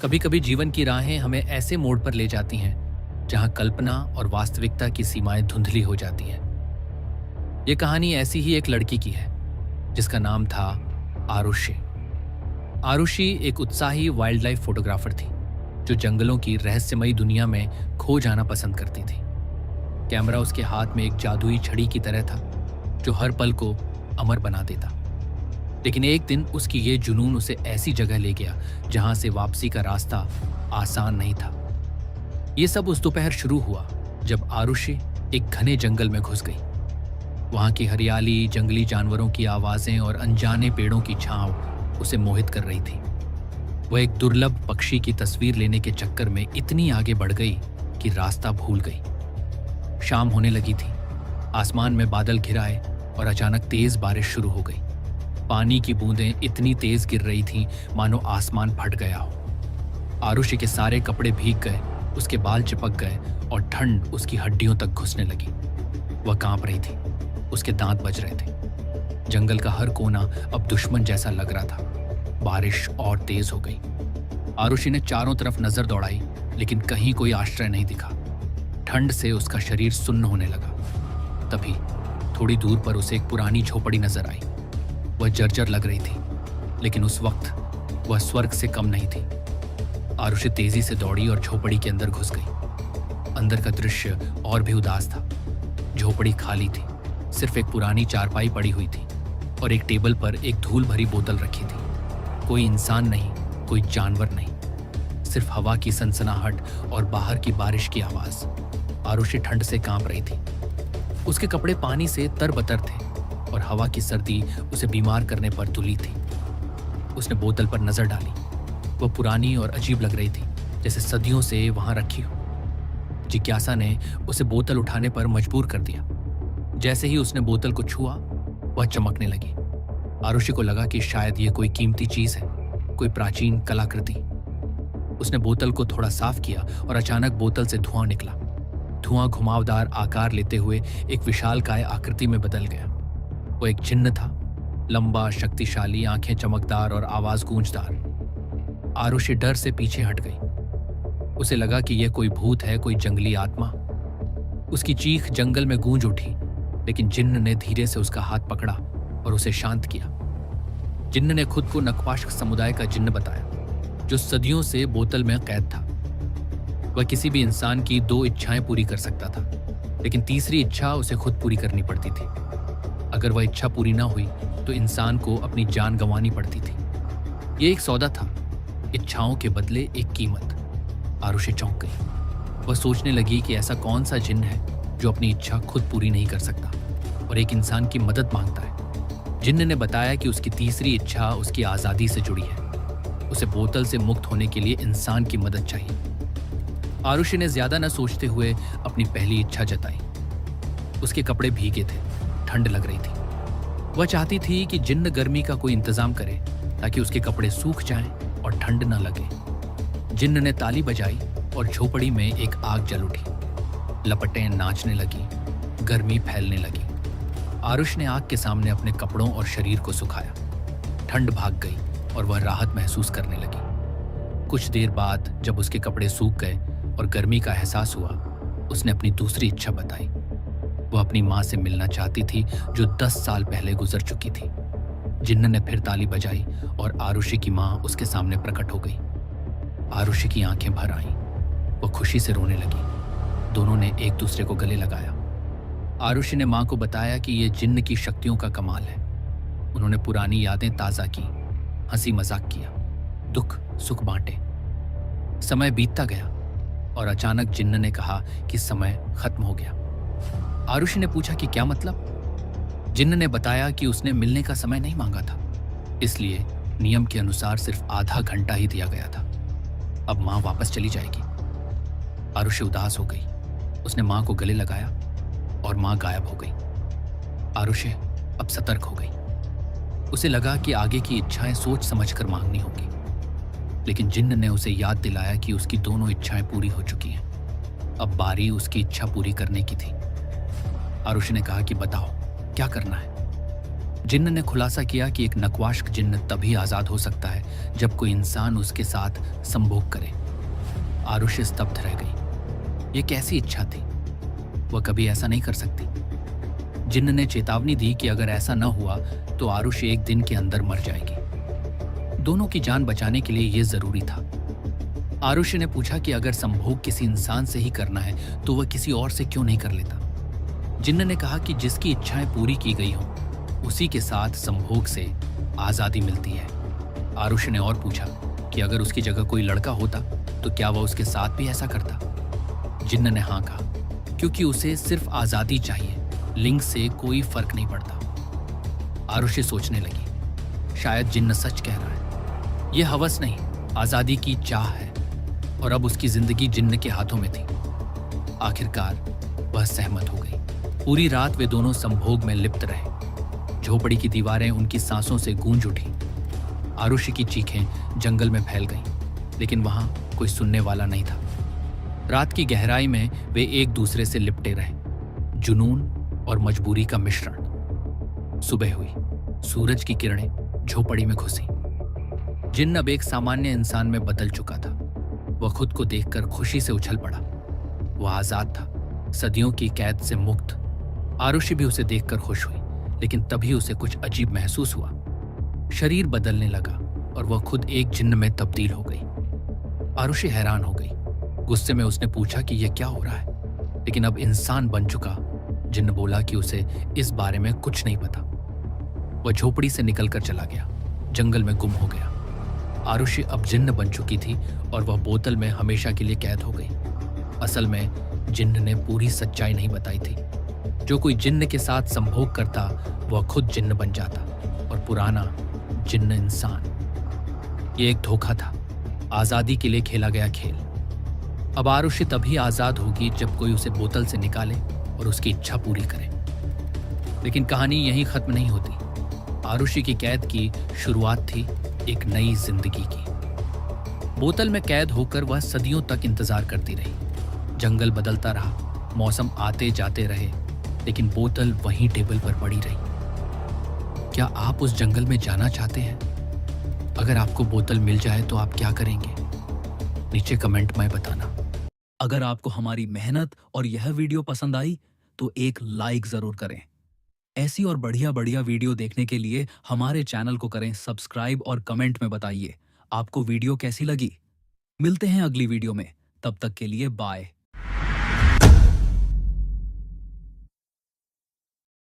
कभी कभी जीवन की राहें हमें ऐसे मोड़ पर ले जाती हैं जहां कल्पना और वास्तविकता की सीमाएं धुंधली हो जाती हैं। ये कहानी ऐसी ही एक लड़की की है जिसका नाम था आरुषि। आरुषि एक उत्साही वाइल्ड लाइफ फोटोग्राफर थी जो जंगलों की रहस्यमयी दुनिया में खो जाना पसंद करती थी। कैमरा उसके हाथ में एक जादुई छड़ी की तरह था जो हर पल को अमर बना देता। लेकिन एक दिन उसकी ये जुनून उसे ऐसी जगह ले गया जहां से वापसी का रास्ता आसान नहीं था। ये सब उस दोपहर शुरू हुआ जब आरुषि एक घने जंगल में घुस गई। वहां की हरियाली, जंगली जानवरों की आवाजें और अनजाने पेड़ों की छांव उसे मोहित कर रही थी। वह एक दुर्लभ पक्षी की तस्वीर लेने के चक्कर में इतनी आगे बढ़ गई कि रास्ता भूल गई। शाम होने लगी थी। आसमान में बादल घिराए और अचानक तेज बारिश शुरू हो गई। पानी की बूंदें इतनी तेज गिर रही थीं मानो आसमान फट गया हो। आरुषि के सारे कपड़े भीग गए, उसके बाल चिपक गए और ठंड उसकी हड्डियों तक घुसने लगी। वह कांप रही थी, उसके दांत बज रहे थे। जंगल का हर कोना अब दुश्मन जैसा लग रहा था। बारिश और तेज हो गई। आरुषि ने चारों तरफ नजर दौड़ाई लेकिन कहीं कोई आश्रय नहीं दिखा। ठंड से उसका शरीर सुन्न होने लगा। तभी थोड़ी दूर पर उसे एक पुरानी झोपड़ी नजर आई। वह जर्जर लग रही थी लेकिन उस वक्त वह स्वर्ग से कम नहीं थी। आरुषि तेजी से दौड़ी और झोपड़ी के अंदर घुस गई। अंदर का दृश्य और भी उदास था। झोपड़ी खाली थी, सिर्फ एक पुरानी चारपाई पड़ी हुई थी और एक टेबल पर एक धूल भरी बोतल रखी थी। कोई इंसान नहीं, कोई जानवर नहीं, सिर्फ हवा की सनसनाहट और बाहर की बारिश की आवाज। आरुषि ठंड से कांप रही थी। उसके कपड़े पानी से तरबतर थे और हवा की सर्दी उसे बीमार करने पर तुली थी। उसने बोतल पर नजर डाली। वह पुरानी और अजीब लग रही थी, जैसे सदियों से वहां रखी हो। जिज्ञासा ने उसे बोतल उठाने पर मजबूर कर दिया। जैसे ही उसने बोतल को छुआ, वह चमकने लगी। आरुषि को लगा कि शायद ये कोई कीमती चीज है, कोई प्राचीन कलाकृति। उसने बोतल को थोड़ा साफ किया और अचानक बोतल से धुआं निकला। धुआं घुमावदार आकार लेते हुए एक विशालकाय आकृति में बदल गया। वो एक जिन्न था, लंबा, शक्तिशाली, आंखें चमकदार और आवाज गूंजदार। आरुषि डर से पीछे हट गई। उसे लगा कि यह कोई भूत है, कोई जंगली आत्मा। उसकी चीख जंगल में गूंज उठी, लेकिन जिन्न ने धीरे से उसका हाथ पकड़ा और उसे शांत किया। जिन्न ने खुद को नक्पाश समुदाय का जिन्न बताया, जो सदियों से बोतल में कैद था। वह किसी भी इंसान की 2 इच्छाएं पूरी कर सकता था, लेकिन तीसरी इच्छा उसे खुद पूरी करनी पड़ती थी। अगर वह इच्छा पूरी ना हुई तो इंसान को अपनी जान गंवानी पड़ती थी। यह एक सौदा था, इच्छाओं के बदले एक कीमत। आरुषि चौंक गई। वह सोचने लगी कि ऐसा कौन सा जिन्न है जो अपनी इच्छा खुद पूरी नहीं कर सकता और एक इंसान की मदद मांगता है। जिन्न ने बताया कि उसकी तीसरी इच्छा उसकी आज़ादी से जुड़ी है। उसे बोतल से मुक्त होने के लिए इंसान की मदद चाहिए। आरुषि ने ज्यादा न सोचते हुए अपनी पहली इच्छा जताई। उसके कपड़े भीगे थे, ठंड लग रही थी। वह चाहती थी कि जिन्न गर्मी का कोई इंतजाम करे ताकि उसके कपड़े सूख जाएं और ठंड न लगे। जिन्न ने ताली बजाई और झोपड़ी में एक आग जल उठी। लपटें नाचने लगी, गर्मी फैलने लगी। आरुष ने आग के सामने अपने कपड़ों और शरीर को सुखाया। ठंड भाग गई और वह राहत महसूस करने लगी। कुछ देर बाद जब उसके कपड़े सूख गए और गर्मी का एहसास हुआ, उसने अपनी दूसरी इच्छा बताई। वह अपनी माँ से मिलना चाहती थी जो 10 साल पहले गुजर चुकी थी। जिन्न ने फिर ताली बजाई और आरुषि की माँ उसके सामने प्रकट हो गई। आरुषि की आंखें भर आईं। वह खुशी से रोने लगी। दोनों ने एक दूसरे को गले लगाया। आरुषि ने माँ को बताया कि यह जिन्न की शक्तियों का कमाल है। उन्होंने पुरानी यादें ताज़ा की, हंसी मजाक किया, दुख सुख बांटे। समय बीतता गया और अचानक जिन्न ने कहा कि समय खत्म हो गया। आरुषि ने पूछा कि क्या मतलब? जिन्न ने बताया कि उसने मिलने का समय नहीं मांगा था, इसलिए नियम के अनुसार सिर्फ आधा घंटा ही दिया गया था। अब माँ वापस चली जाएगी। आरुषि उदास हो गई। उसने माँ को गले लगाया और माँ गायब हो गई। आरुषि अब सतर्क हो गई। उसे लगा कि आगे की इच्छाएं सोच समझकर मांगनी होंगी, लेकिन जिन्न ने उसे याद दिलाया कि उसकी दोनों इच्छाएं पूरी हो चुकी हैं। अब बारी उसकी इच्छा पूरी करने की थी। आरुषि ने कहा कि बताओ क्या करना है। जिन्न ने खुलासा किया कि एक नक्वाश्क जिन्न तभी आजाद हो सकता है जब कोई इंसान उसके साथ संभोग करे। आरुषि स्तब्ध रह गई। ये कैसी इच्छा थी? वह कभी ऐसा नहीं कर सकती। जिन्न ने चेतावनी दी कि अगर ऐसा न हुआ तो आरुषि एक दिन के अंदर मर जाएगी। दोनों की जान बचाने के लिए यह जरूरी था। आरुषि ने पूछा कि अगर संभोग किसी इंसान से ही करना है तो वह किसी और से क्यों नहीं कर लेता। जिन्न ने कहा कि जिसकी इच्छाएं पूरी की गई हों उसी के साथ संभोग से आजादी मिलती है। आरुषि ने और पूछा कि अगर उसकी जगह कोई लड़का होता तो क्या वह उसके साथ भी ऐसा करता। जिन्न ने हाँ कहा, क्योंकि उसे सिर्फ आजादी चाहिए, लिंग से कोई फर्क नहीं पड़ता। आरुषि सोचने लगी, शायद जिन्न सच कह रहा है। यह हवस नहीं, आजादी की चाह है, और अब उसकी जिंदगी जिन्न के हाथों में थी। आखिरकार वह सहमत हो गई। पूरी रात वे दोनों संभोग में लिप्त रहे। झोपड़ी की दीवारें उनकी सांसों से गूंज उठी। आरुषि की चीखें जंगल में फैल गईं, लेकिन वहां कोई सुनने वाला नहीं था। रात की गहराई में वे एक दूसरे से लिपटे रहे, जुनून और मजबूरी का मिश्रण। सुबह हुई, सूरज की किरणें झोपड़ी में घुसी। जिन्न अब एक सामान्य इंसान में बदल चुका था। वह खुद को देखकर खुशी से उछल पड़ा। वह आजाद था, सदियों की कैद से मुक्त। आरुषि भी उसे देखकर खुश हुई, लेकिन तभी उसे कुछ अजीब महसूस हुआ। शरीर बदलने लगा और वह खुद एक जिन्न में तब्दील हो गई। आरुषि हैरान हो गई। गुस्से में उसने पूछा कि यह क्या हो रहा है, लेकिन अब इंसान बन चुका जिन्न बोला कि उसे इस बारे में कुछ नहीं पता। वह झोपड़ी से निकलकर चला गया, जंगल में गुम हो गया। आरुषि अब जिन्न बन चुकी थी और वह बोतल में हमेशा के लिए कैद हो गई। असल में जिन्न ने पूरी सच्चाई नहीं बताई थी। जो कोई जिन्न के साथ संभोग करता वह खुद जिन्न बन जाता और पुराना जिन्न इंसान। ये एक धोखा था, आजादी के लिए खेला गया खेल। अब आरुषि तभी आजाद होगी जब कोई उसे बोतल से निकाले और उसकी इच्छा पूरी करे। लेकिन कहानी यहीं खत्म नहीं होती। आरुषि की कैद की शुरुआत थी एक नई जिंदगी की। बोतल में कैद होकर वह सदियों तक इंतजार करती रही। जंगल बदलता रहा, मौसम आते जाते रहे, लेकिन बोतल वहीं टेबल पर पड़ी रही। क्या आप उस जंगल में जाना चाहते हैं? अगर आपको बोतल मिल जाए तो आप क्या करेंगे? नीचे कमेंट में बताना। अगर आपको हमारी मेहनत और यह वीडियो पसंद आई तो एक लाइक जरूर करें। ऐसी और बढ़िया बढ़िया वीडियो देखने के लिए हमारे चैनल को करें सब्सक्राइब और कमेंट में बताइए आपको वीडियो कैसी लगी। मिलते हैं अगली वीडियो में, तब तक के लिए बाय।